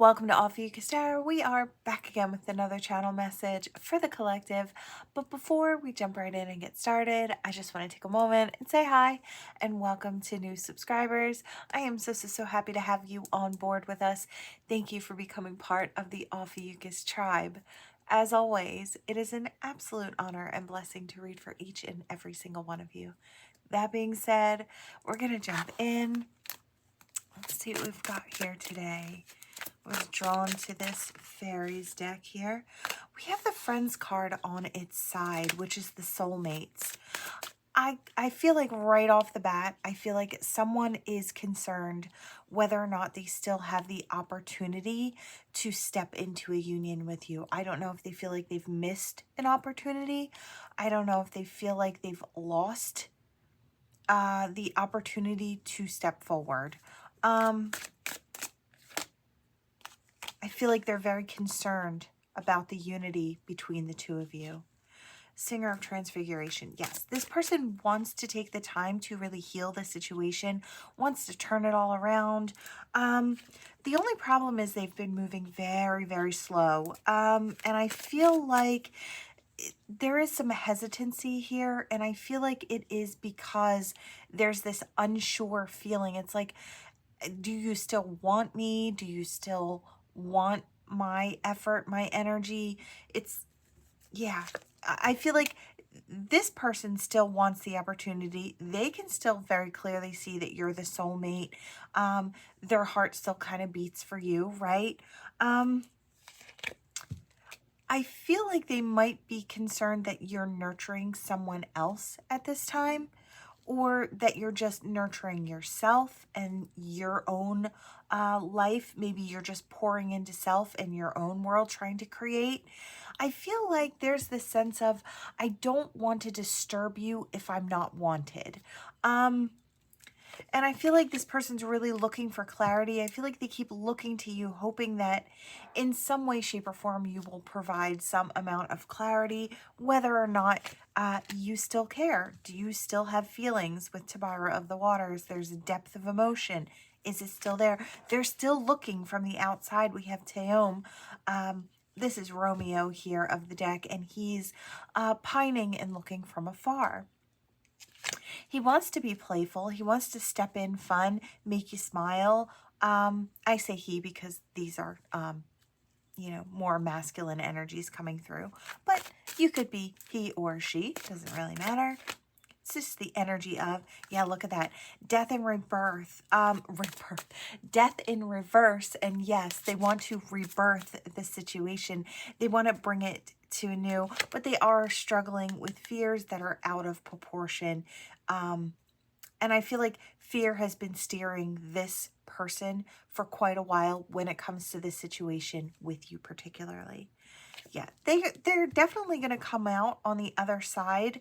Welcome to Ophiuchus Tarot. We are back again with another channel message for the collective. But before we jump right in and get started, I just want to take a moment and say hi and welcome to new subscribers. I am so happy to have you on board with us. Thank you for becoming part of the Ophiuchus tribe. As always, it is an absolute honor and blessing to read for each and every single one of you. That being said, we're going to jump in. Let's see what we've got here today. I was drawn to this fairies deck here. We have the friends card on its side, which is the soulmates. I feel like right off the bat, I feel like someone is concerned whether or not they still have the opportunity to step into a union with you. I don't know if they feel like they've missed an opportunity. I don't know if they feel like they've lost the opportunity to step forward. I feel like they're very concerned about the unity between the two of you. Singer of Transfiguration. Yes, this person wants to take the time to really heal the situation, wants to turn it all around. The only problem is they've been moving very slow. And I feel like there is some hesitancy here, and I feel like it is because there's this unsure feeling. It's like, do you still want me? Do you still want my effort, my energy? Yeah, I feel like this person still wants the opportunity. They can still very clearly see that you're the soulmate. Their heart still kind of beats for you, right? I feel like they might be concerned that you're nurturing someone else at this time, or that you're just nurturing yourself and your own life. Maybe you're just pouring into self and your own world, trying to create. I feel like there's this sense of, I don't want to disturb you if I'm not wanted. And I feel like this person's really looking for clarity. I feel like they keep looking to you, hoping that in some way, shape, or form, you will provide some amount of clarity, whether or not you still care. Do you still have feelings with Tabara of the Waters? There's a depth of emotion. Is it still there? They're still looking from the outside. We have Teom. This is Romeo here of the deck, and he's pining and looking from afar. He wants to be playful. He wants to step in fun, make you smile. I say he because these are, more masculine energies coming through. But you could be he or she. Doesn't really matter. It's just the energy of, yeah, look at that. Death and rebirth. Death in reverse. And yes, they want to rebirth the situation. They want to bring it to new, but they are struggling with fears that are out of proportion. And I feel like fear has been steering this person for quite a while when it comes to this situation with you particularly. Yeah, they're definitely going to come out on the other side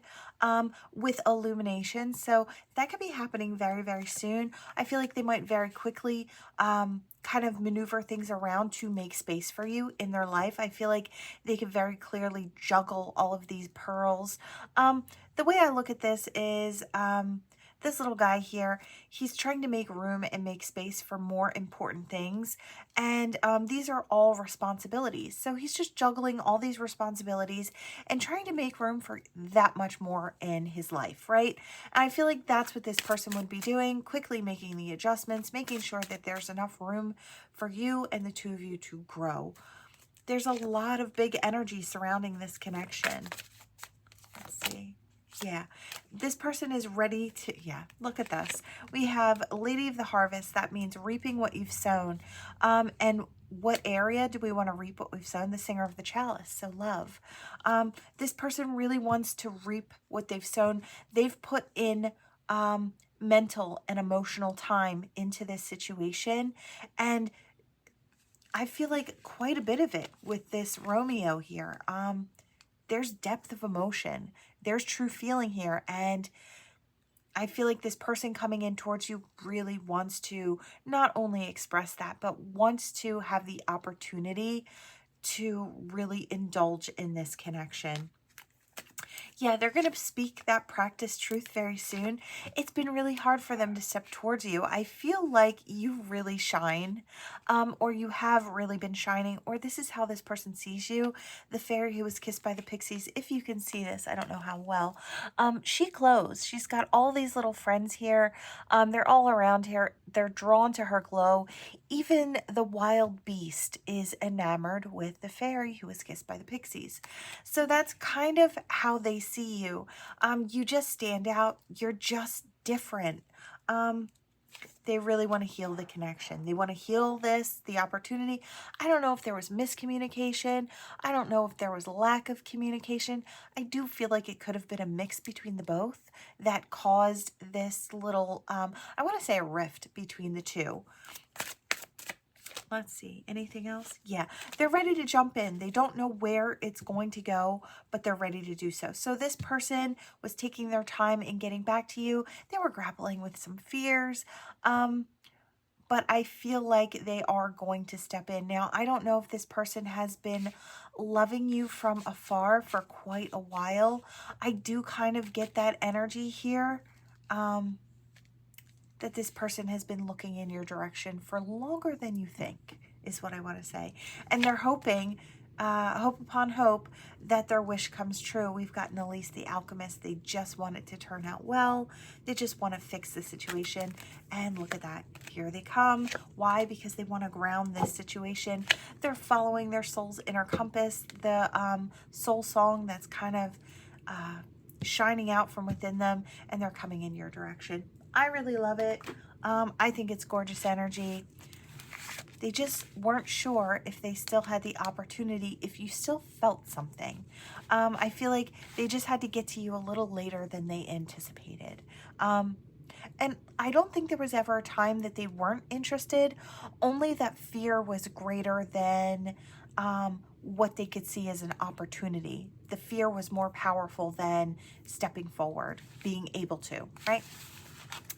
with illumination. So that could be happening very soon. I feel like they might very quickly kind of maneuver things around to make space for you in their life. I feel like they could very clearly juggle all of these pearls. The way I look at this is this little guy here, he's trying to make room and make space for more important things. And these are all responsibilities. So he's just juggling all these responsibilities and trying to make room for that much more in his life, right? And I feel like that's what this person would be doing, quickly making the adjustments, making sure that there's enough room for you and the two of you to grow. There's a lot of big energy surrounding this connection. Let's see. Yeah, this person is ready to, yeah, look at this. We have Lady of the Harvest. That means reaping what you've sown. And what area do we want to reap what we've sown? The Singer of the Chalice, so love. This person really wants to reap what they've sown. They've put in mental and emotional time into this situation. And I feel like quite a bit of it with this Romeo here. There's depth of emotion. There's true feeling here. And I feel like this person coming in towards you really wants to not only express that, but wants to have the opportunity to really indulge in this connection. Yeah, they're going to speak that practice truth very soon. It's been really hard for them to step towards you. I feel like you really shine, or you have really been shining, or this is how this person sees you. The fairy who was kissed by the pixies, if you can see this, I don't know how well. She glows. She's got all these little friends here. They're all around here. They're drawn to her glow. Even the wild beast is enamored with the fairy who was kissed by the pixies. So that's kind of how they see you. You just stand out. You're just different. They really want to heal the connection. They want to heal the opportunity. I don't know if there was miscommunication. I don't know if there was lack of communication. I do feel like it could have been a mix between the both that caused this little, I want to say a rift between the two. Let's see, anything else? Yeah, they're ready to jump in. They don't know where it's going to go, but they're ready to do so. So this person was taking their time in getting back to you. They were grappling with some fears, but I feel like they are going to step in. Now, I don't know if this person has been loving you from afar for quite a while. I do kind of get that energy here. That this person has been looking in your direction for longer than you think, is what I want to say. And they're hoping, hope upon hope, that their wish comes true. We've got Elise the Alchemist. They just want it to turn out well. They just want to fix the situation. And look at that. Here they come. Why? Because they want to ground this situation. They're following their soul's inner compass, the soul song that's kind of shining out from within them, and they're coming in your direction. I really love it. I think it's gorgeous energy. They just weren't sure if they still had the opportunity, if you still felt something. I feel like they just had to get to you a little later than they anticipated. And I don't think there was ever a time that they weren't interested, only that fear was greater than what they could see as an opportunity. The fear was more powerful than stepping forward, being able to, right?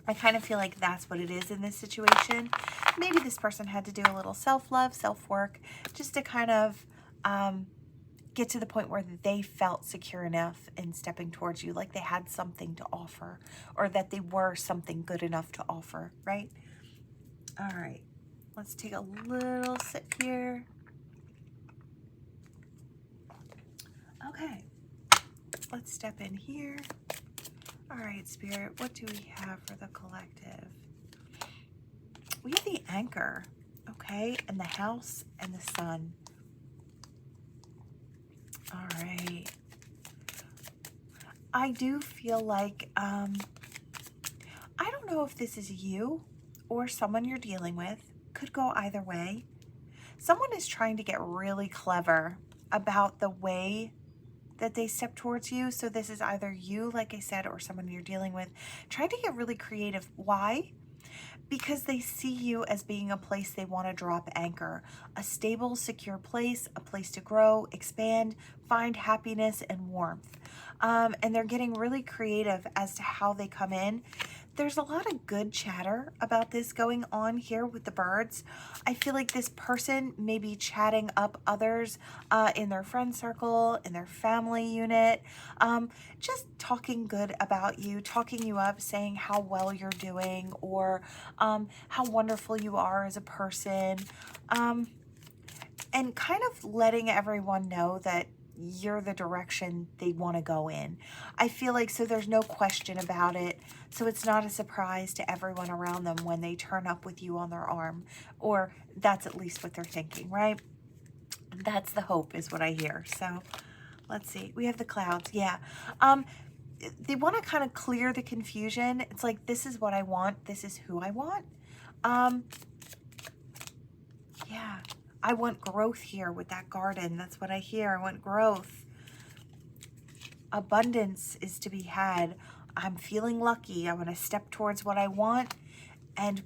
I kind of feel like that's what it is in this situation. Maybe this person had to do a little self-love, self-work, just to kind of get to the point where they felt secure enough in stepping towards you, like they had something to offer, or that they were something good enough to offer, right? All right, let's take a little sip here. Okay, let's step in here. All right, Spirit, what do we have for the collective? We have the Anchor, okay, and the House and the Sun. All right. I do feel like, I don't know if this is you or someone you're dealing with. Could go either way. Someone is trying to get really clever about the way that they step towards you. So this is either you, like I said, or someone you're dealing with, trying to get really creative. Why? Because they see you as being a place they want to drop anchor, a stable, secure place, a place to grow, expand, find happiness and warmth. And they're getting really creative as to how they come in. There's a lot of good chatter about this going on here with the birds. I feel like this person may be chatting up others in their friend circle, in their family unit, just talking good about you, talking you up, saying how well you're doing, or how wonderful you are as a person, and kind of letting everyone know that you're the direction they want to go in. I feel like, so there's no question about it. So it's not a surprise to everyone around them when they turn up with you on their arm, or that's at least what they're thinking, right? That's the hope, is what I hear. So let's see. We have the clouds. Yeah. They want to kind of clear the confusion. It's like, this is what I want. This is who I want. Yeah. I want growth here with that garden. That's what I hear. I want growth. Abundance is to be had. I'm feeling lucky. I want to step towards what I want. And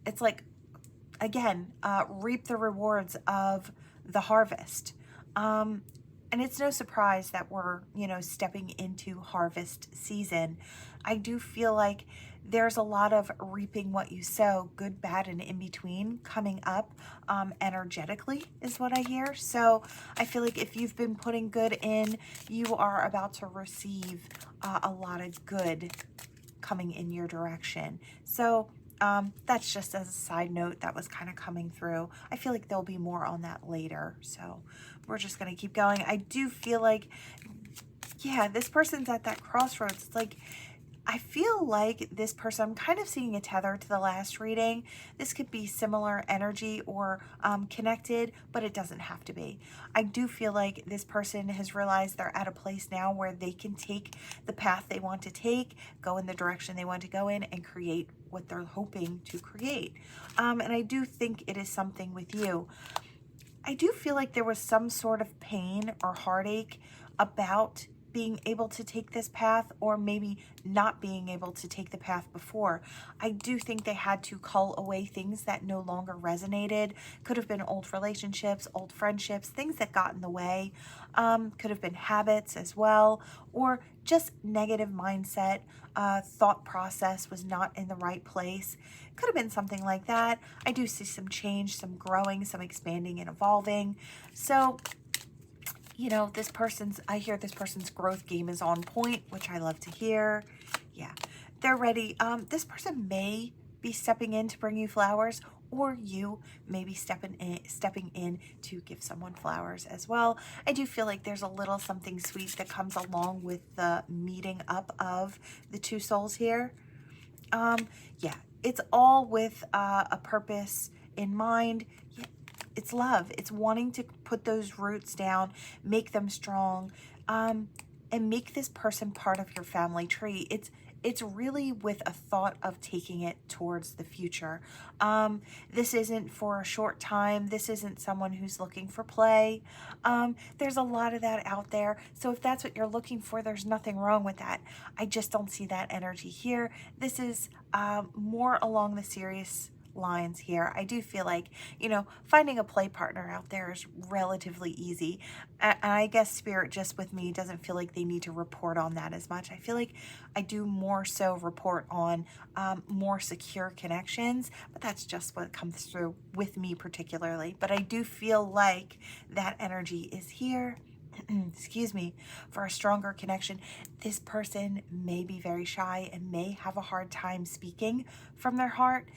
it's like, again, reap the rewards of the harvest. And it's no surprise that we're, stepping into harvest season. I do feel like there's a lot of reaping what you sow, good, bad, and in between coming up energetically is what I hear. So I feel like if you've been putting good in, you are about to receive a lot of good coming in your direction. So that's just as a side note that was kind of coming through. I feel like there'll be more on that later. So we're just going to keep going. I do feel like, yeah, this person's at that crossroads. It's like, I feel like this person, I'm kind of seeing a tether to the last reading. This could be similar energy or connected, but it doesn't have to be. I do feel like this person has realized they're at a place now where they can take the path they want to take, go in the direction they want to go in, and create what they're hoping to create. And I do think it is something with you. I do feel like there was some sort of pain or heartache about being able to take this path, or maybe not being able to take the path before. I do think they had to cull away things that no longer resonated. Could have been old relationships, old friendships, things that got in the way. Could have been habits as well, or just negative mindset. Thought process was not in the right place. Could have been something like that. I do see some change, some growing, some expanding and evolving. So, you know, I hear this person's growth game is on point, which I love to hear. Yeah, they're ready. This person may be stepping in to bring you flowers, or you may be stepping in to give someone flowers as well. I do feel like there's a little something sweet that comes along with the meeting up of the two souls here. Yeah, it's all with a purpose in mind. Yeah, it's love. It's wanting to put those roots down, make them strong, and make this person part of your family tree. It's really with a thought of taking it towards the future. This isn't for a short time. This isn't someone who's looking for play. There's a lot of that out there. So if that's what you're looking for, there's nothing wrong with that. I just don't see that energy here. This is more along the serious lines here. I do feel like, you know, finding a play partner out there is relatively easy. And I guess Spirit just with me doesn't feel like they need to report on that as much. I feel like I do more so report on more secure connections, but that's just what comes through with me particularly. But I do feel like that energy is here. Excuse me, for a stronger connection. This person may be very shy and may have a hard time speaking from their heart,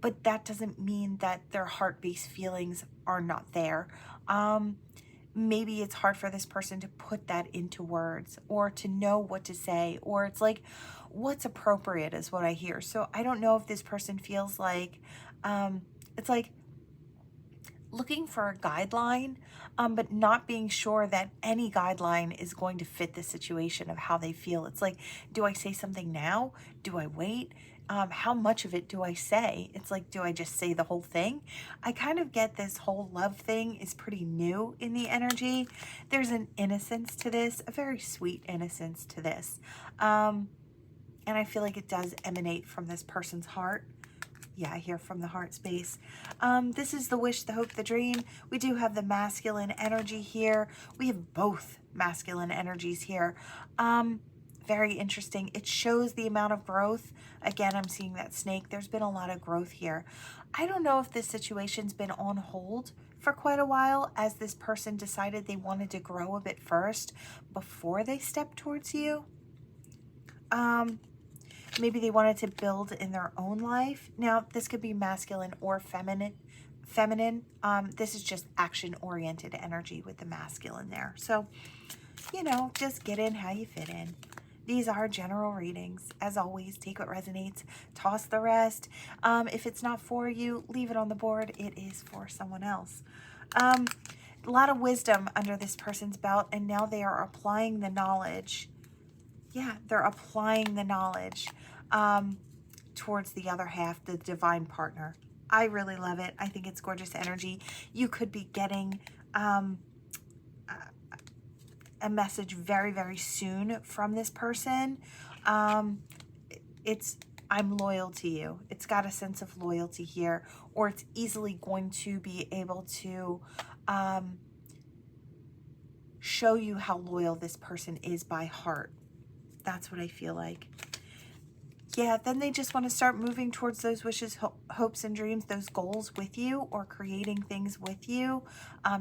but that doesn't mean that their heart-based feelings are not there. Maybe it's hard for this person to put that into words, or to know what to say, or it's like what's appropriate is what I hear. So I don't know if this person feels like it's like looking for a guideline, but not being sure that any guideline is going to fit the situation of how they feel. It's like, do I say something now? Do I wait? How much of it do I say? It's like, do I just say the whole thing? I kind of get this whole love thing is pretty new in the energy. There's an innocence to this, a very sweet innocence to this. And I feel like it does emanate from this person's heart. Yeah, I hear from the heart space. This is the wish, the hope, the dream. We do have the masculine energy here. We have both masculine energies here. Very interesting. It shows the amount of growth. Again, I'm seeing that snake. There's been a lot of growth here. I don't know if this situation's been on hold for quite a while, as this person decided they wanted to grow a bit first before they stepped towards you. Maybe they wanted to build in their own life. Now, this could be masculine or feminine. This is just action-oriented energy with the masculine there. So, you know, just get in how you fit in. These are general readings. As always, take what resonates, toss the rest. If it's not for you, leave it on the board. It is for someone else. A lot of wisdom under this person's belt, and now they are applying the knowledge. Yeah, they're applying the knowledge towards the other half, the divine partner. I really love it. I think it's gorgeous energy. You could be getting a message very, very soon from this person. It's, I'm loyal to you. It's got a sense of loyalty here, or it's easily going to be able to show you how loyal this person is by heart. That's what I feel like. Yeah, then they just want to start moving towards those wishes, hopes, and dreams, those goals with you, or creating things with you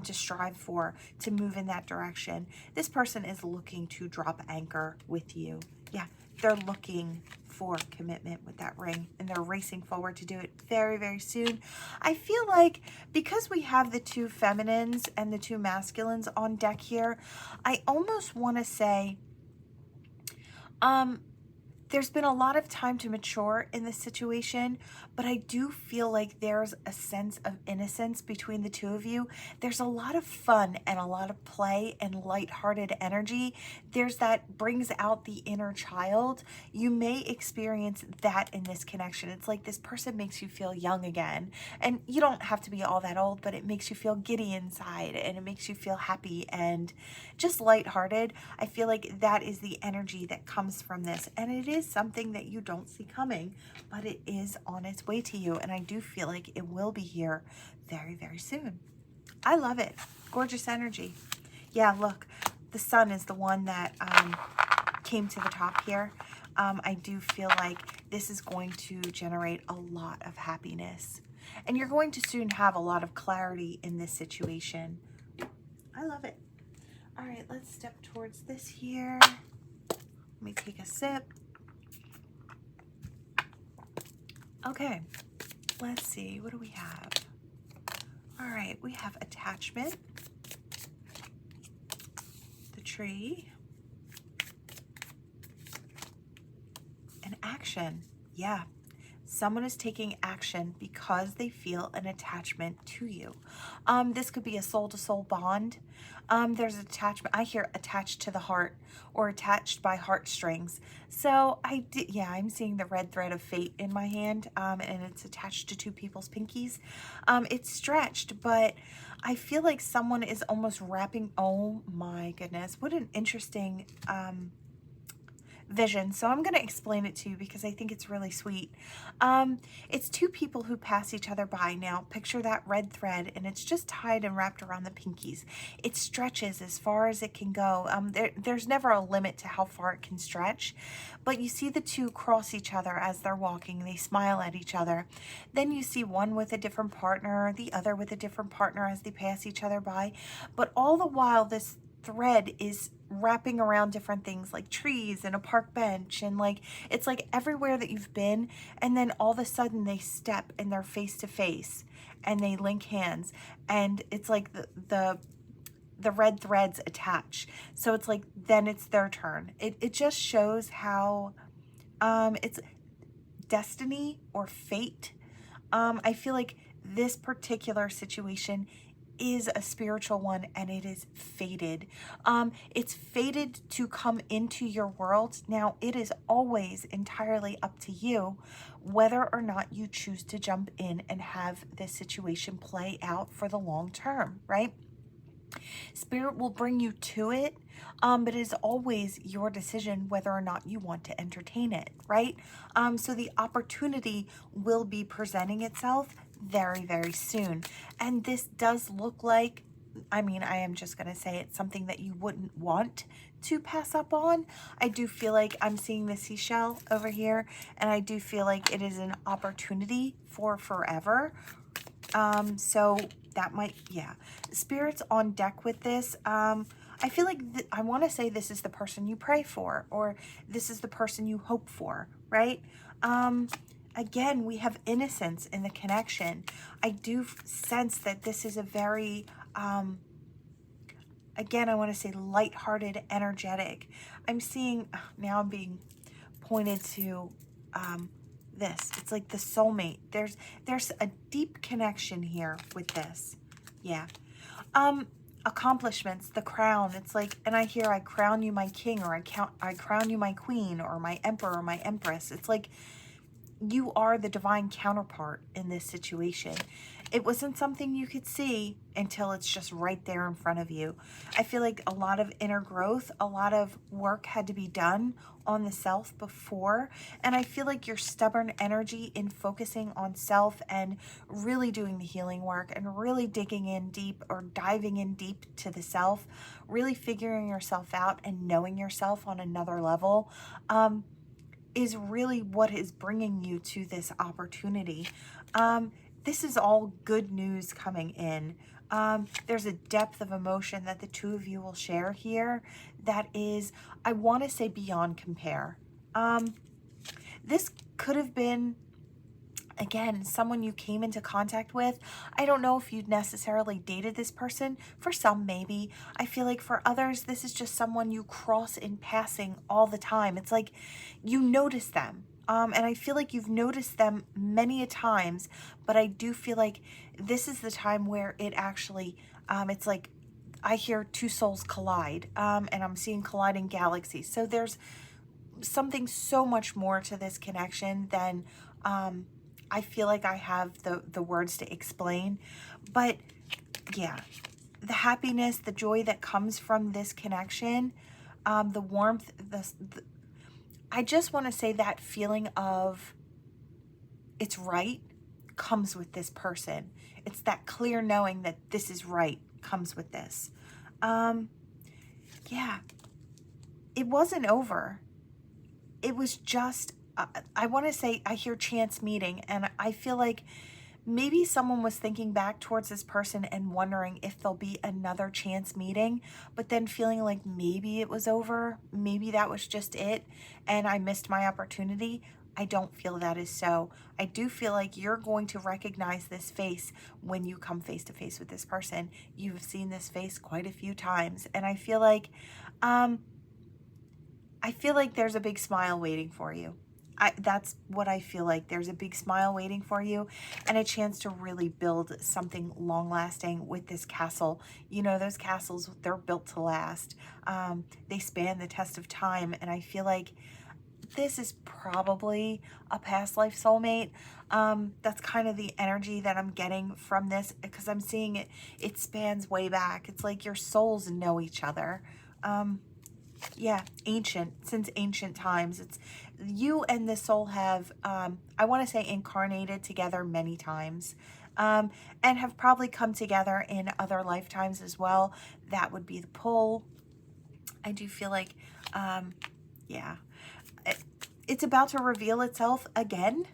to strive for, to move in that direction. This person is looking to drop anchor with you. Yeah, they're looking for commitment with that ring, and they're racing forward to do it very, very soon. I feel like because we have the two feminines and the two masculines on deck here, I almost want to say, there's been a lot of time to mature in this situation, but I do feel like there's a sense of innocence between the two of you. There's a lot of fun and a lot of play and lighthearted energy. There's that brings out the inner child. You may experience that in this connection. It's like this person makes you feel young again. And you don't have to be all that old, but it makes you feel giddy inside and it makes you feel happy and just lighthearted. I feel like that is the energy that comes from this. And it is something that you don't see coming, but it is on its way to you. And I do feel like it will be here very, very soon. I love it. Gorgeous energy. Yeah, look, the sun is the one that came to the top here. I do feel like this is going to generate a lot of happiness. And you're going to soon have a lot of clarity in this situation. I love it. All right, let's step towards this here. Let me take a sip. Okay, let's see, what do we have? All right, we have attachment, the tree, and action. Yeah, someone is taking action because they feel an attachment to you. This could be a soul-to-soul bond. There's attachment. I hear attached to the heart or attached by heartstrings. So I'm seeing the red thread of fate in my hand, and it's attached to two people's pinkies. It's stretched, but I feel like someone is almost wrapping. Oh my goodness, what an interesting vision. So I'm going to explain it to you because I think it's really sweet. It's two people who pass each other by. Now picture that red thread, and it's just tied and wrapped around the pinkies. It stretches as far as it can go. There's never a limit to how far it can stretch, but you see the two cross each other as they're walking. They smile at each other. Then you see one with a different partner, the other with a different partner as they pass each other by. But all the while, this thread is wrapping around different things like trees and a park bench, and like it's like everywhere that you've been, and then all of a sudden they step and they're face to face and they link hands, and it's like the red threads attach. So it's like then it's their turn. It just shows how it's destiny or fate. I feel like this particular situation is a spiritual one, and it is fated. It's fated to come into your world. Now, it is always entirely up to you whether or not you choose to jump in and have this situation play out for the long term, right? Spirit will bring you to it, but it is always your decision whether or not you want to entertain it, right? So the opportunity will be presenting itself very, very soon. And this does look like, I am just going to say it's something that you wouldn't want to pass up on. I do feel like I'm seeing the seashell over here, and I do feel like it is an opportunity for forever. So that might, yeah. Spirits on deck with this. I feel like I want to say this is the person you pray for, or this is the person you hope for, right? Again, we have innocence in the connection. I do sense that this is a very, again, I want to say lighthearted, energetic. I'm seeing, now I'm being pointed to this. It's like the soulmate. There's a deep connection here with this. Yeah. Accomplishments, the crown. It's like, and I hear I crown you my king, or I crown you my queen, or my emperor, or my empress. It's like you are the divine counterpart in this situation. It wasn't something you could see until it's just right there in front of you. I feel like a lot of inner growth, a lot of work had to be done on the self before. And I feel like your stubborn energy in focusing on self and really doing the healing work and really digging in deep, or diving in deep to the self, really figuring yourself out and knowing yourself on another level, is really what is bringing you to this opportunity. This is all good news coming in. There's a depth of emotion that the two of you will share here that is, I want to say, beyond compare. This could have been, again, someone you came into contact with. I don't know if you'd necessarily dated this person. For some, maybe. I feel like for others, this is just someone you cross in passing all the time. It's like you notice them. And I feel like you've noticed them many a times, but I do feel like this is the time where it actually, it's like I hear two souls collide, and I'm seeing colliding galaxies. So there's something so much more to this connection than I feel like I have the words to explain. But yeah, the happiness, the joy that comes from this connection, the warmth, I just want to say that feeling of it's right comes with this person. It's that clear knowing that this is right comes with this. Yeah, it wasn't over. It was just, I want to say, I hear chance meeting, and I feel like maybe someone was thinking back towards this person and wondering if there'll be another chance meeting, but then feeling like maybe it was over, maybe that was just it, and I missed my opportunity. I don't feel that is so. I do feel like you're going to recognize this face when you come face to face with this person. You've seen this face quite a few times, and I feel like there's a big smile waiting for you. That's what I feel like. There's a big smile waiting for you and a chance to really build something long-lasting with this castle. You know, those castles, they're built to last. They span the test of time, and I feel like this is probably a past life soulmate. That's kind of the energy that I'm getting from this, because I'm seeing it spans way back. It's like your souls know each other. Yeah, since ancient times. It's you and this soul have, I want to say, incarnated together many times, and have probably come together in other lifetimes as well. That would be the pull. I do feel like, yeah, it's about to reveal itself again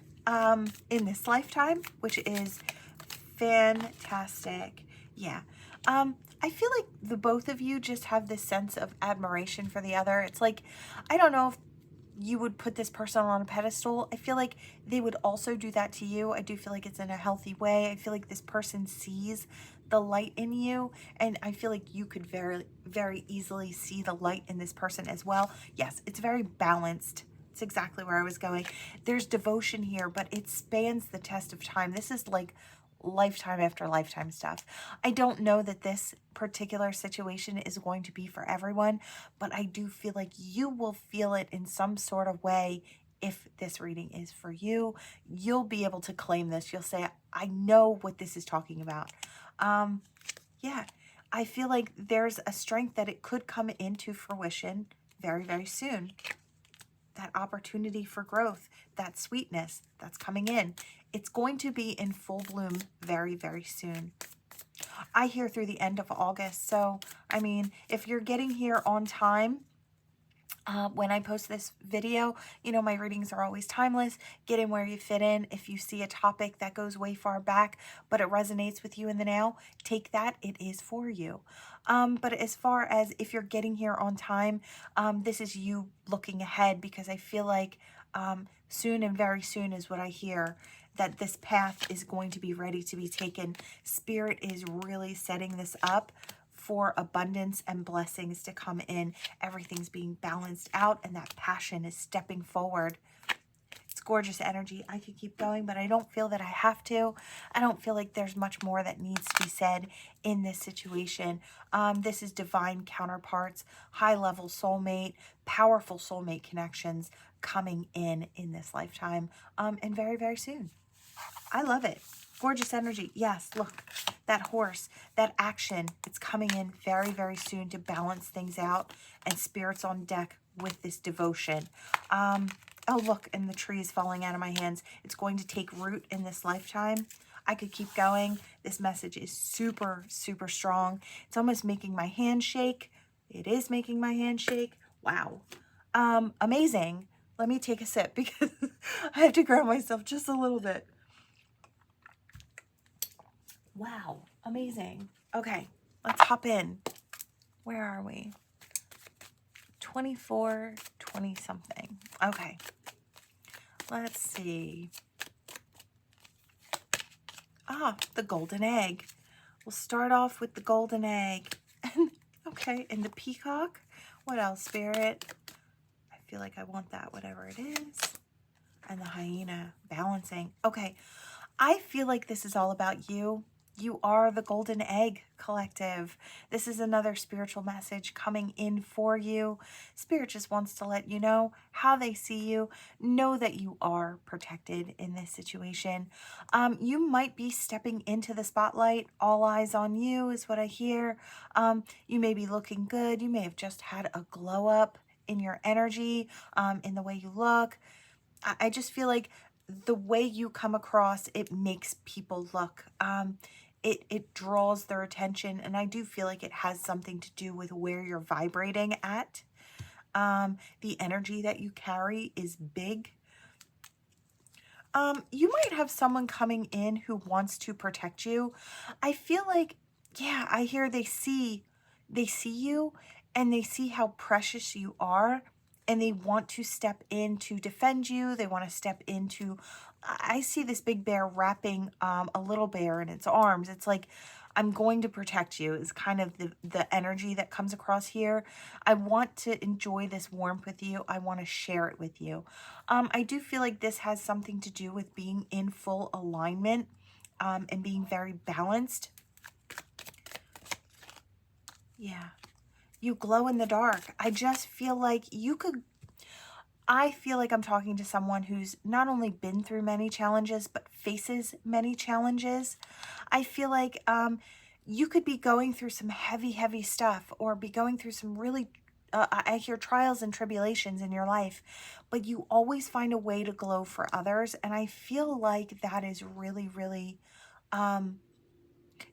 in this lifetime, which is fantastic. Yeah. I feel like the both of you just have this sense of admiration for the other. It's like, I don't know if you would put this person on a pedestal. I feel like they would also do that to you. I do feel like it's in a healthy way. I feel like this person sees the light in you, and I feel like you could very, very easily see the light in this person as well. Yes, it's very balanced. It's exactly where I was going. There's devotion here, but it spans the test of time. This is like lifetime after lifetime stuff. I don't know that this particular situation is going to be for everyone, but I do feel like you will feel it in some sort of way. If this reading is for you, you'll be able to claim this. You'll say, I know what this is talking about. Yeah, I feel like there's a strength that it could come into fruition very, very soon. That opportunity for growth, that sweetness that's coming in. It's going to be in full bloom very, very soon. I hear through the end of August. So, I mean, if you're getting here on time, when I post this video, you know, my readings are always timeless. Get in where you fit in. If you see a topic that goes way far back, but it resonates with you in the now, take that. It is for you. But as far as if you're getting here on time, this is you looking ahead, because I feel like soon and very soon is what I hear, that this path is going to be ready to be taken. Spirit is really setting this up for abundance and blessings to come in. Everything's being balanced out, and that passion is stepping forward. It's gorgeous energy. I could keep going, but I don't feel that I have to. I don't feel like there's much more that needs to be said in this situation. This is divine counterparts, high-level soulmate, powerful soulmate connections coming in this lifetime, and very, very soon. I love it. Gorgeous energy. Yes, look, that horse, that action, it's coming in very, very soon to balance things out, and Spirit's on deck with this devotion. Oh, look, and the tree is falling out of my hands. It's going to take root in this lifetime. I could keep going. This message is super, super strong. It's almost making my hand shake. It is making my hand shake. Wow. Amazing. let me take a sip because I have to ground myself just a little bit. Wow, amazing. Okay, let's hop in. Where are we? 24, 20 something. Okay, let's see. Ah, the golden egg. We'll start off with the golden egg. Okay, and the peacock. What else, Spirit? I feel like I want that, whatever it is. And the hyena, balancing. Okay, I feel like this is all about you. You are the Golden Egg Collective. This is another spiritual message coming in for you. Spirit just wants to let you know how they see you. Know that you are protected in this situation. You might be stepping into the spotlight. All eyes on you is what I hear. You may be looking good. You may have just had a glow up in your energy, in the way you look. I just feel like the way you come across, it makes people look. It draws their attention, and I do feel like it has something to do with where you're vibrating at. The energy that you carry is big. You might have someone coming in who wants to protect you. I feel like, yeah, I hear they see you and they see how precious you are, and they want to step in to defend you. They want to step into, I see this big bear wrapping a little bear in its arms. It's like, I'm going to protect you is kind of the energy that comes across here. I want to enjoy this warmth with you. I want to share it with you. I do feel like this has something to do with being in full alignment and being very balanced. Yeah. You glow in the dark. I just feel like I feel like I'm talking to someone who's not only been through many challenges, but faces many challenges. I feel like you could be going through some heavy, heavy stuff, or be going through some really, I hear trials and tribulations in your life, but you always find a way to glow for others. And I feel like that is really, really,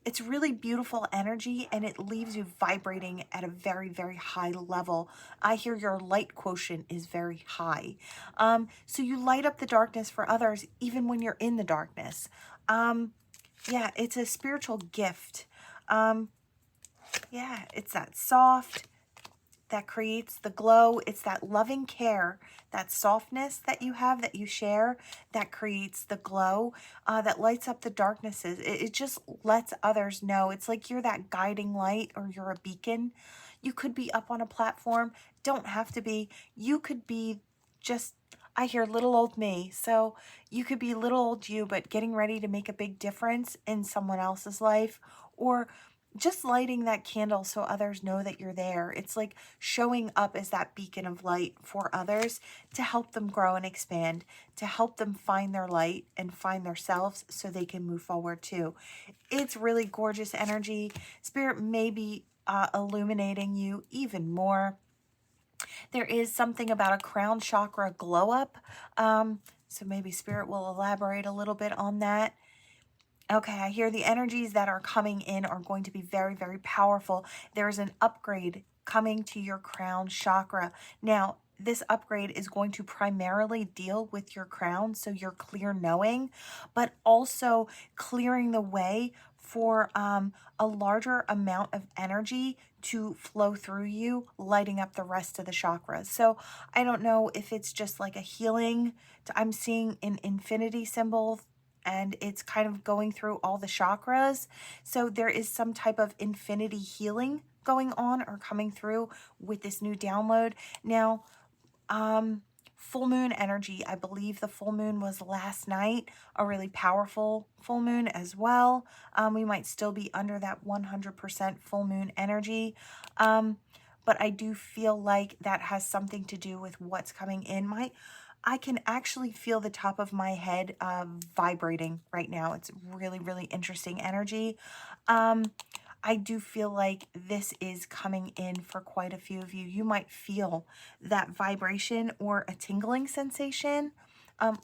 it's really beautiful energy, and it leaves you vibrating at a very, very high level. I hear your light quotient is very high. So you light up the darkness for others, even when you're in the darkness. Yeah, it's a spiritual gift. Yeah, it's that soft that creates the glow. It's that loving care, that softness that you have, that you share, that creates the glow, that lights up the darknesses. It just lets others know. It's like you're that guiding light, or you're a beacon. You could be up on a platform. Don't have to be. You could be just, I hear little old me. So you could be little old you, but getting ready to make a big difference in someone else's life, or just lighting that candle so others know that you're there. It's like showing up as that beacon of light for others to help them grow and expand, to help them find their light and find themselves so they can move forward too. It's really gorgeous energy. Spirit may be illuminating you even more. There is something about a crown chakra glow up. So maybe Spirit will elaborate a little bit on that. Okay, I hear the energies that are coming in are going to be very, very powerful. There's an upgrade coming to your crown chakra. Now, this upgrade is going to primarily deal with your crown, so your clear knowing, but also clearing the way for a larger amount of energy to flow through you, lighting up the rest of the chakras. So I don't know if it's just like a healing. I'm seeing an infinity symbol, and it's kind of going through all the chakras. So there is some type of infinity healing going on or coming through with this new download. Now, full moon energy. I believe the full moon was last night, a really powerful full moon as well. We might still be under that 100% full moon energy. But I do feel like that has something to do with what's coming in. I can actually feel the top of my head vibrating right now. It's really, really interesting energy. I do feel like this is coming in for quite a few of you. You might feel that vibration or a tingling sensation.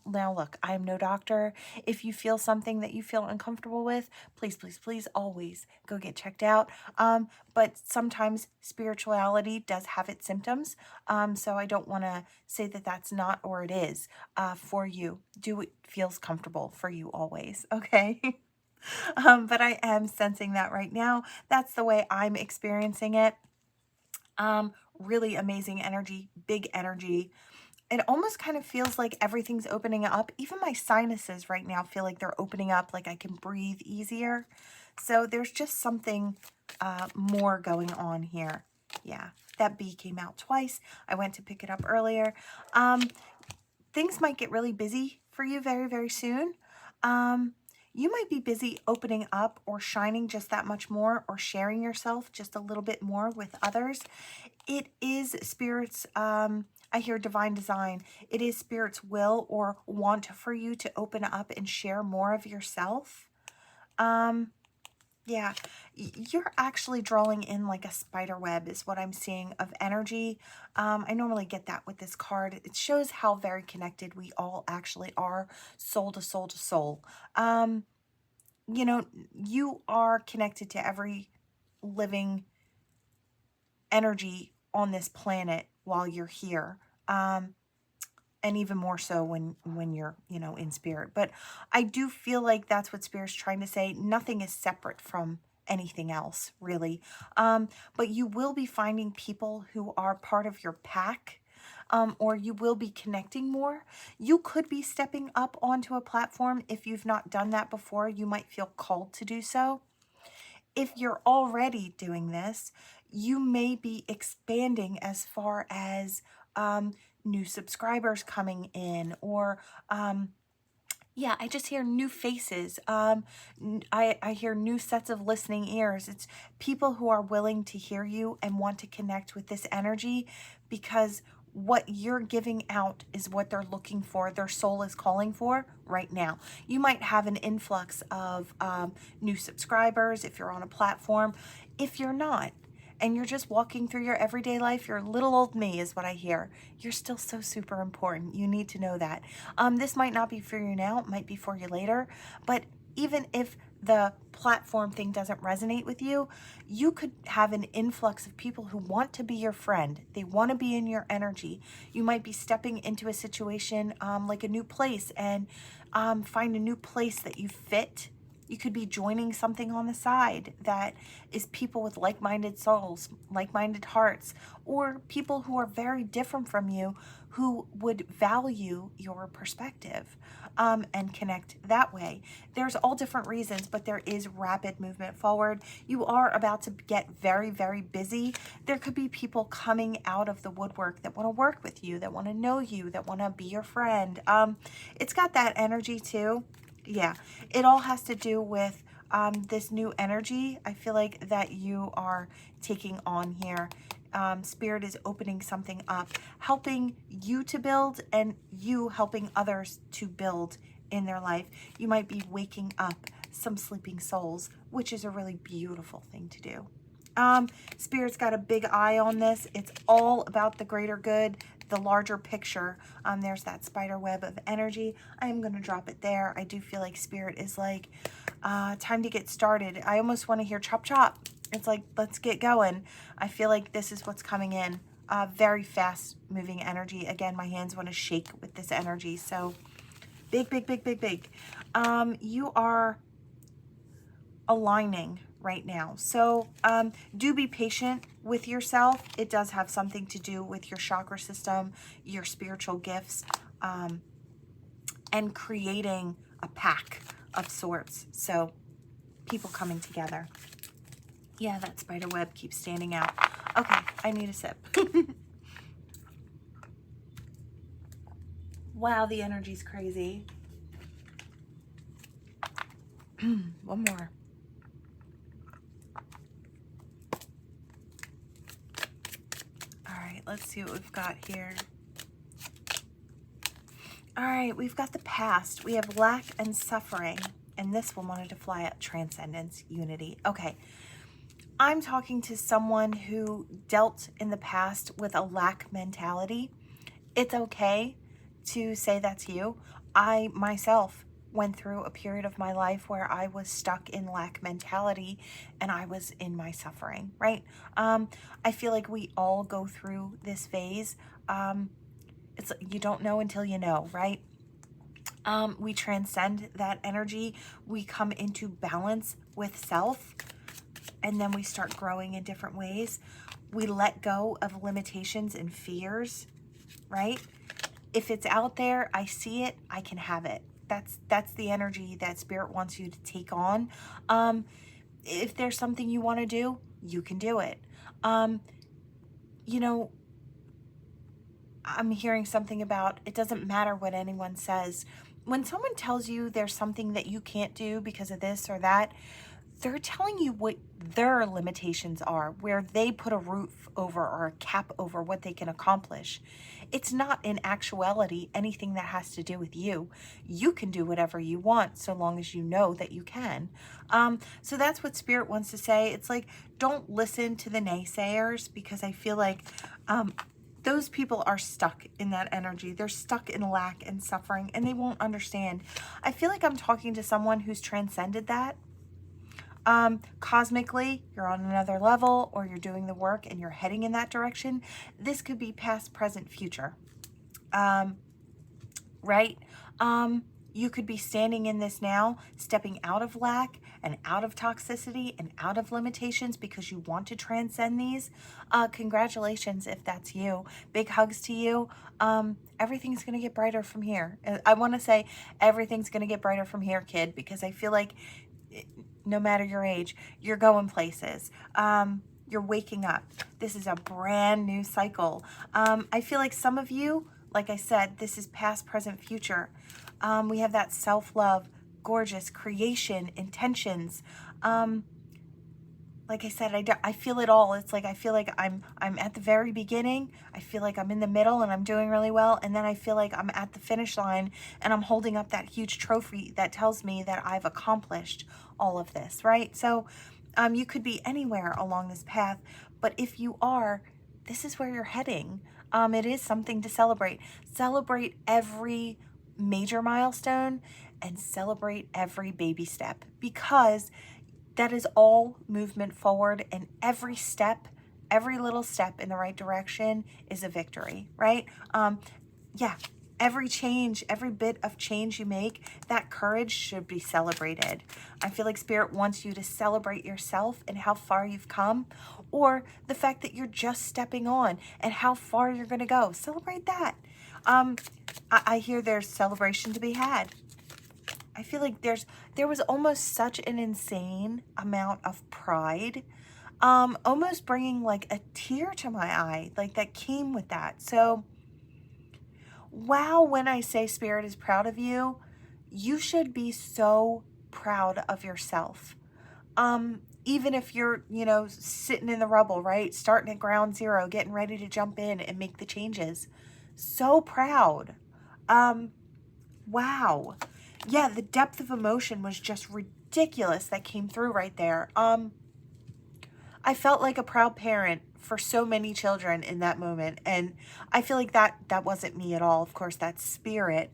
Now look, I am no doctor. If you feel something that you feel uncomfortable with, please, please, please always go get checked out. But sometimes spirituality does have its symptoms. So I don't want to say that that's not, or it is, for you. Do what feels comfortable for you always, okay? But I am sensing that right now. That's the way I'm experiencing it. Really amazing energy, big energy. It almost kind of feels like everything's opening up. Even my sinuses right now feel like they're opening up, like I can breathe easier. So there's just something more going on here. Yeah, that bee came out twice. I went to pick it up earlier. Things might get really busy for you very, very soon. You might be busy opening up or shining just that much more, or sharing yourself just a little bit more with others. It is Spirit's, I hear divine design. It is Spirit's will or want for you to open up and share more of yourself. Yeah, you're actually drawing in like a spider web is what I'm seeing of energy. I normally get that with this card. It shows how very connected we all actually are, soul to soul to soul. You know, you are connected to every living energy on this planet while you're here. And even more so when you're, you know, in spirit. But I do feel like that's what Spirit's trying to say. Nothing is separate from anything else, really. But you will be finding people who are part of your pack, or you will be connecting more. You could be stepping up onto a platform. If you've not done that before, you might feel called to do so. If you're already doing this, you may be expanding as far as new subscribers coming in, or yeah, I just hear new faces. I hear new sets of listening ears. It's people who are willing to hear you and want to connect with this energy, because what you're giving out is what they're looking for. Their soul is calling for right now. You might have an influx of new subscribers if you're on a platform. If you're not, and you're just walking through your everyday life, you're little old me is what I hear. You're still so super important. You need to know that. This might not be for you now. It might be for you later. But even if the platform thing doesn't resonate with you, you could have an influx of people who want to be your friend. They want to be in your energy. You might be stepping into a situation like a new place, and find a new place that you fit. You could be joining something on the side that is people with like-minded souls, like-minded hearts, or people who are very different from you who would value your perspective, and connect that way. There's all different reasons, but there is rapid movement forward. You are about to get very, very busy. There could be people coming out of the woodwork that want to work with you, that want to know you, that want to be your friend. It's got that energy too. Yeah, it all has to do with this new energy I feel like that you are taking on here. Spirit is opening something up, helping you to build, and you helping others to build in their life. You might be waking up some sleeping souls, which is a really beautiful thing to do. Spirit's got a big eye on this. It's all about the greater good, the larger picture. There's that spider web of energy. I am going to drop it there. I do feel like Spirit is like, time to get started. I almost want to hear chop chop. It's like, let's get going. I feel like this is what's coming in. Very fast moving energy. Again, my hands want to shake with this energy. So big, big, big, big, big. You are aligning right now. So do be patient with yourself. It does have something to do with your chakra system, your spiritual gifts, and creating a pack of sorts. So people coming together. Yeah, that spider web keeps standing out. Okay, I need a sip. Wow, the energy's crazy. One more. All right, let's see what we've got here. All right, we've got the past. We have lack and suffering. And this one wanted to fly up: transcendence, unity. Okay, I'm talking to someone who dealt in the past with a lack mentality. It's okay to say that's you. I myself went through a period of my life where I was stuck in lack mentality and I was in my suffering, right? I feel like we all go through this phase. It's you don't know until you know, right? We transcend that energy. We come into balance with self, and then we start growing in different ways. We let go of limitations and fears, right? If it's out there, I see it, I can have it. That's the energy that Spirit wants you to take on. If there's something you want to do, you can do it. You know, I'm hearing something about it doesn't matter what anyone says. When someone tells you there's something that you can't do because of this or that, they're telling you what their limitations are, where they put a roof over or a cap over what they can accomplish. It's not in actuality anything that has to do with you. You can do whatever you want so long as you know that you can. So that's what Spirit wants to say. It's like, don't listen to the naysayers, because I feel like those people are stuck in that energy. They're stuck in lack and suffering, and they won't understand. I feel like I'm talking to someone who's transcended that. Cosmically, you're on another level, or you're doing the work and you're heading in that direction. This could be past, present, future. Right? You could be standing in this now, stepping out of lack and out of toxicity and out of limitations because you want to transcend these. Congratulations if that's you. Big hugs to you. Everything's going to get brighter from here. I want to say everything's going to get brighter from here, kid, because I feel like no matter your age, you're going places. You're waking up. This is a brand new cycle. I feel like some of you, like I said, this is past, present, future. We have that self-love, gorgeous creation, intentions. Like I said, I feel it all. It's like I feel like I'm at the very beginning. I feel like I'm in the middle and I'm doing really well. And then I feel like I'm at the finish line and I'm holding up that huge trophy that tells me that I've accomplished all of this, right? So you could be anywhere along this path, but if you are, this is where you're heading. It is something to celebrate. Celebrate every major milestone and celebrate every baby step, because that is all movement forward, and every step, every little step in the right direction is a victory, right? Yeah, every change, every bit of change you make, that courage should be celebrated. I feel like Spirit wants you to celebrate yourself and how far you've come, or the fact that you're just stepping on and how far you're going to go. Celebrate that. I hear there's celebration to be had. I feel like there was almost such an insane amount of pride, almost bringing like a tear to my eye, like that came with that. So, wow, when I say Spirit is proud of you, you should be so proud of yourself. Even if you're, sitting in the rubble, right? Starting at ground zero, getting ready to jump in and make the changes. So proud. Wow. Yeah, the depth of emotion was just ridiculous that came through right there. I felt like a proud parent for so many children in that moment, and I feel like that wasn't me at all. Of course, that's Spirit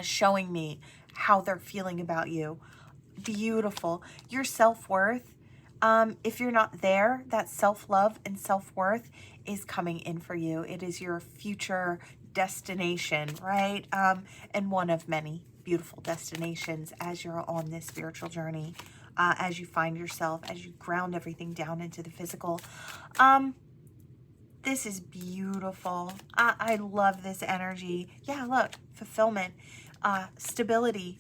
showing me how they're feeling about you. Beautiful. Your self-worth, if you're not there, that self-love and self-worth is coming in for you. It is your future destination, right? And one of many beautiful destinations as you're on this spiritual journey, as you find yourself, as you ground everything down into the physical. This is beautiful. I love this energy. Yeah, look, fulfillment, stability,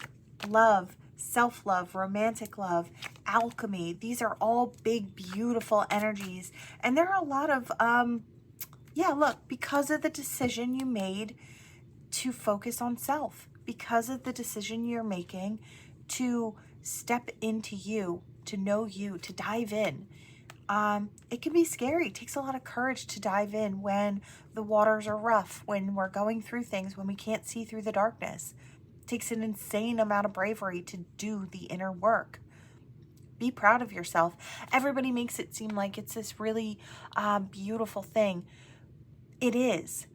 love, self-love, romantic love, alchemy. These are all big, beautiful energies. And there are a lot of, yeah, look, because of the decision you made to focus on self, because of the decision you're making to step into you, to know you, to dive in. It can be scary. It takes a lot of courage to dive in when the waters are rough, when we're going through things, when we can't see through the darkness. It takes an insane amount of bravery to do the inner work. Be proud of yourself. Everybody makes it seem like it's this really beautiful thing. It is.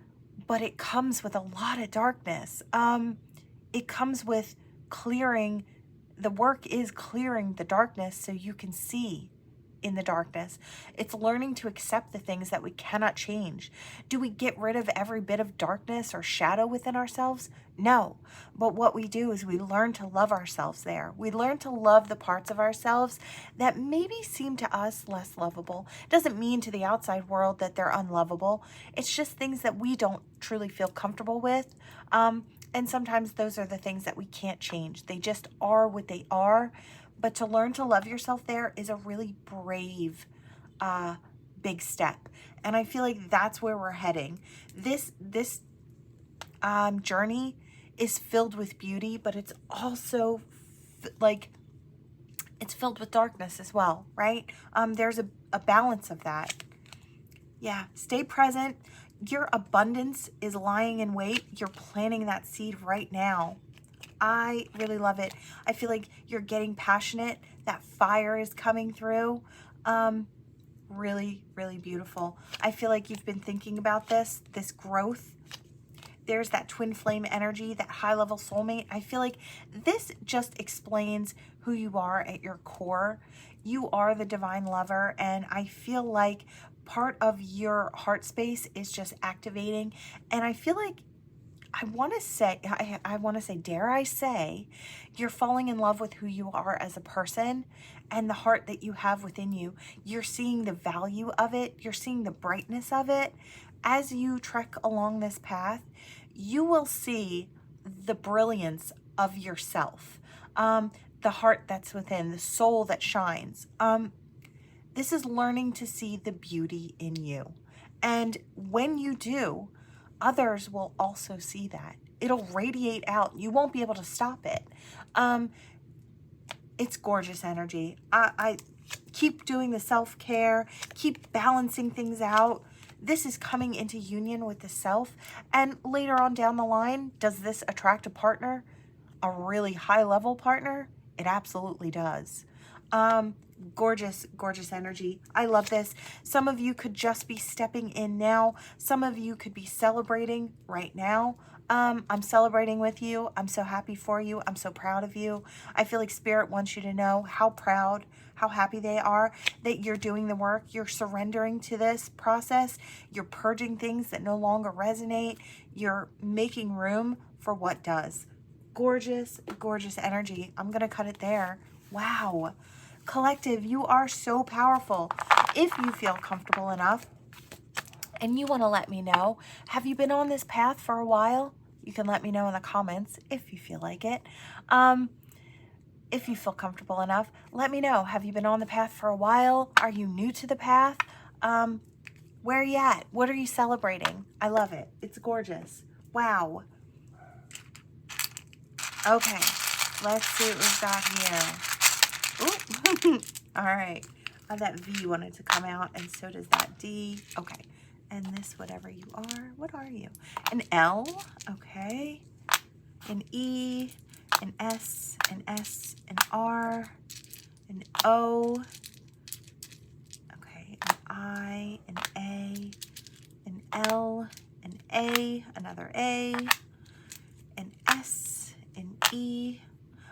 but it comes with a lot of darkness. It comes with clearing, the work is clearing the darkness so you can see in the darkness. It's learning to accept the things that we cannot change. Do we get rid of every bit of darkness or shadow within ourselves? No. But what we do is we learn to love ourselves there. We learn to love the parts of ourselves that maybe seem to us less lovable. It doesn't mean to the outside world that they're unlovable. It's just things that we don't truly feel comfortable with. And sometimes those are the things that we can't change. They just are what they are. But to learn to love yourself there is a really brave, big step. And I feel like that's where we're heading. This journey is filled with beauty, but it's also it's filled with darkness as well, right? There's a balance of that. Yeah, stay present. Your abundance is lying in wait. You're planting that seed right now. I really love it. I feel like you're getting passionate. That fire is coming through. Really, really beautiful. I feel like you've been thinking about this growth. There's that twin flame energy, that high level soulmate. I feel like this just explains who you are at your core. You are the divine lover, and I feel like part of your heart space is just activating. And I feel like I want to say, dare I say, you're falling in love with who you are as a person and the heart that you have within you. You're seeing the value of it. You're seeing the brightness of it. As you trek along this path, you will see the brilliance of yourself, the heart that's within, the soul that shines. This is learning to see the beauty in you. And when you do, others will also see that. It'll radiate out. You won't be able to stop it. It's gorgeous energy. I keep doing the self-care, keep balancing things out. This is coming into union with the self. And later on down the line, does this attract a partner? A really high-level partner? It absolutely does. Gorgeous, gorgeous energy. I love this. Some of you could just be stepping in now. Some of you could be celebrating right now. I'm celebrating with you. I'm so happy for you. I'm so proud of you. I feel like Spirit wants you to know how proud, how happy they are that you're doing the work. You're surrendering to this process. You're purging things that no longer resonate. You're making room for what does. Gorgeous, gorgeous energy. I'm going to cut it there. Wow. Collective, you are so powerful. If you feel comfortable enough and you want to let me know, have you been on this path for a while? You can let me know in the comments if you feel like it. If you feel comfortable enough, let me know. Have you been on the path for a while? Are you new to the path? Where are you at? What are you celebrating? I love it. It's gorgeous. Wow. Okay, let's see what we've got here. Ooh. All right. That V wanted to come out, and so does that D. Okay. And this, whatever you are, what are you? An L. Okay. An E. An S. An S. An R. An O. Okay. An I. An A. An L. An A. Another A. An S. An E.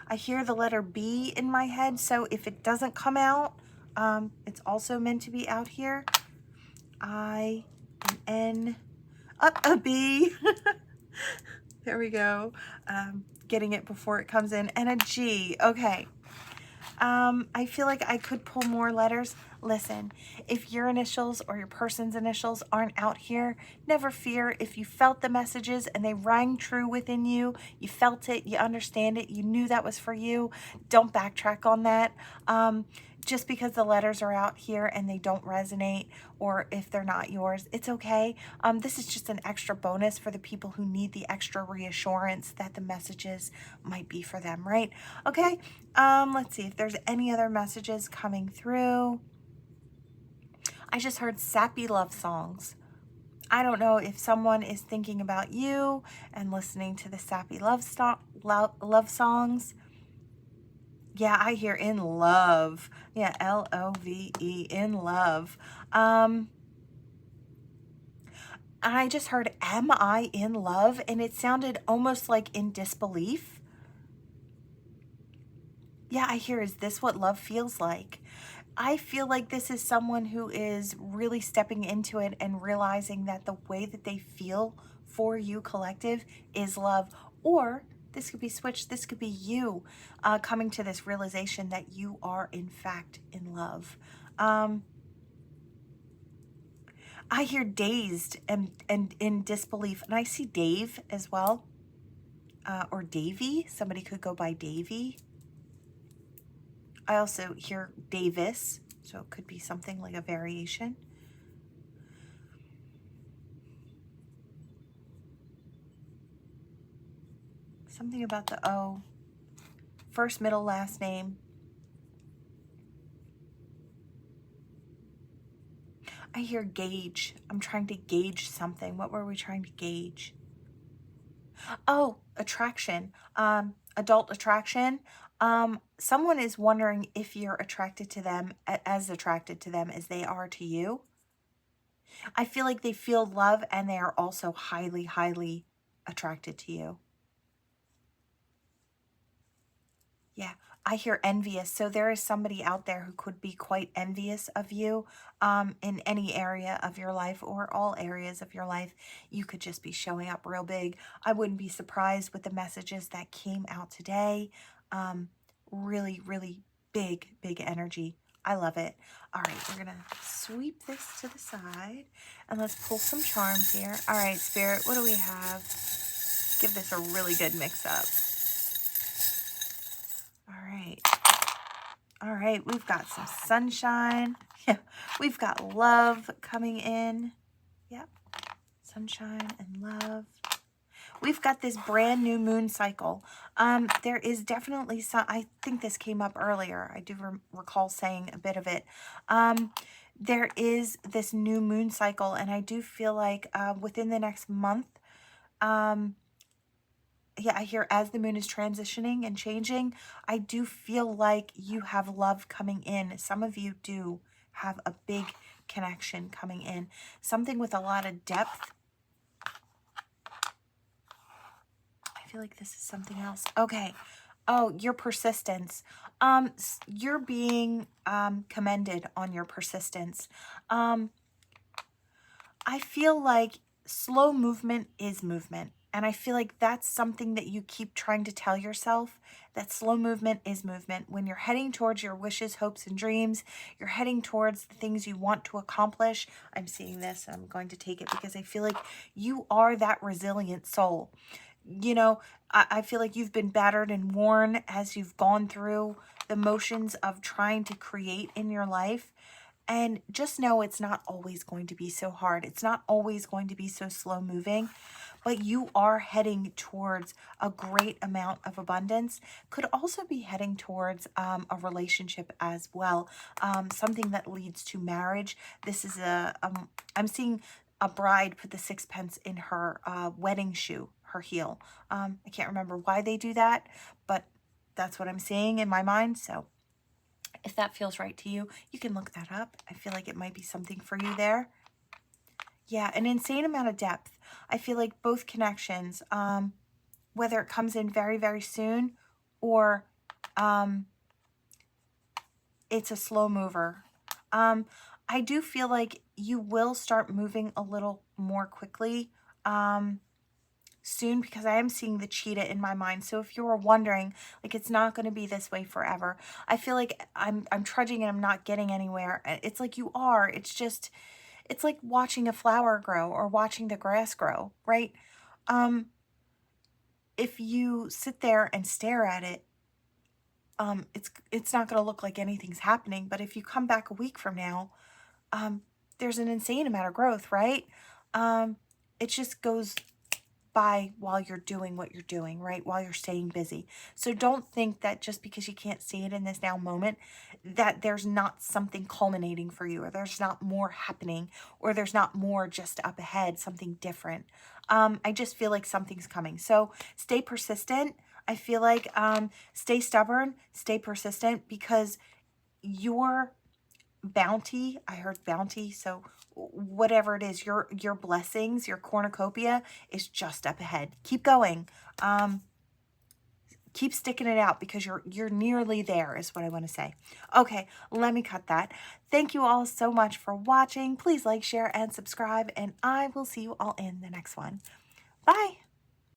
I hear the letter B in my head, so if it doesn't come out, it's also meant to be out here. I, an N, up a B. There we go. Getting it before it comes in, and a G. Okay. I feel like I could pull more letters. Listen, if your initials or your person's initials aren't out here, never fear. If you felt the messages and they rang true within you, you felt it, you understand it, you knew that was for you, don't backtrack on that. Just because the letters are out here and they don't resonate, or if they're not yours, it's okay. This is just an extra bonus for the people who need the extra reassurance that the messages might be for them, right? Okay, let's see if there's any other messages coming through. I just heard sappy love songs. I don't know if someone is thinking about you and listening to the sappy love songs. Yeah, I hear in love. Yeah, L-O-V-E, in love. I just heard, am I in love? And it sounded almost like in disbelief. Yeah, I hear, is this what love feels like? I feel like this is someone who is really stepping into it and realizing that the way that they feel for you, collective, is love. Or this could be switched. This could be you coming to this realization that you are, in fact, in love. I hear dazed and in disbelief. And I see Dave as well. Or Davy. Somebody could go by Davy. I also hear Davis. So it could be something like a variation. Something about the O. First, middle, last name. I hear gauge. I'm trying to gauge something. What were we trying to gauge? Oh, attraction. Adult attraction. Someone is wondering if you're attracted to them, as attracted to them as they are to you. I feel like they feel love and they are also highly, highly attracted to you. Yeah, I hear envious. So there is somebody out there who could be quite envious of you in any area of your life or all areas of your life. You could just be showing up real big. I wouldn't be surprised with the messages that came out today. Really, really big, big energy. I love it. All right, we're going to sweep this to the side and let's pull some charms here. All right, Spirit, what do we have? Give this a really good mix up. All right, we've got some sunshine. Yeah, we've got love coming in. Yep, sunshine and love. We've got this brand new moon cycle. There is definitely some, I think this came up earlier. I do recall saying a bit of it. There is this new moon cycle, and I do feel like within the next month, yeah, I hear as the moon is transitioning and changing, I do feel like you have love coming in. Some of you do have a big connection coming in. Something with a lot of depth. I feel like this is something else. Okay. Oh, your persistence. You're being commended on your persistence. I feel like slow movement is movement. And I feel like that's something that you keep trying to tell yourself, that slow movement is movement. When you're heading towards your wishes, hopes, and dreams, you're heading towards the things you want to accomplish. I'm seeing this, and I'm going to take it because I feel like you are that resilient soul. You know, I feel like you've been battered and worn as you've gone through the motions of trying to create in your life. And just know it's not always going to be so hard. It's not always going to be so slow moving, but you are heading towards a great amount of abundance. Could also be heading towards a relationship as well. Something that leads to marriage. This is I'm seeing a bride put the sixpence in her wedding shoe, her heel. I can't remember why they do that, but that's what I'm seeing in my mind. So if that feels right to you, you can look that up. I feel like it might be something for you there. Yeah, an insane amount of depth. I feel like both connections, whether it comes in very, very soon or it's a slow mover. I do feel like you will start moving a little more quickly soon, because I am seeing the cheetah in my mind. So if you were wondering, like, it's not going to be this way forever. I feel like I'm trudging and I'm not getting anywhere. It's like you are. It's just, it's like watching a flower grow or watching the grass grow, right? If you sit there and stare at it, it's not going to look like anything's happening. But if you come back a week from now, there's an insane amount of growth, right? It just goes by while you're doing what you're doing, right? While you're staying busy. So don't think that just because you can't see it in this now moment, that there's not something culminating for you, or there's not more happening, or there's not more just up ahead, something different. I just feel like something's coming. So stay persistent. I feel like stay stubborn, stay persistent, because you're bounty. I heard bounty. So whatever it is, your blessings, your cornucopia is just up ahead. Keep going. Keep sticking it out because you're nearly there is what I want to say. Okay, let me cut that. Thank you all so much for watching. Please like, share, and subscribe, and I will see you all in the next one. Bye.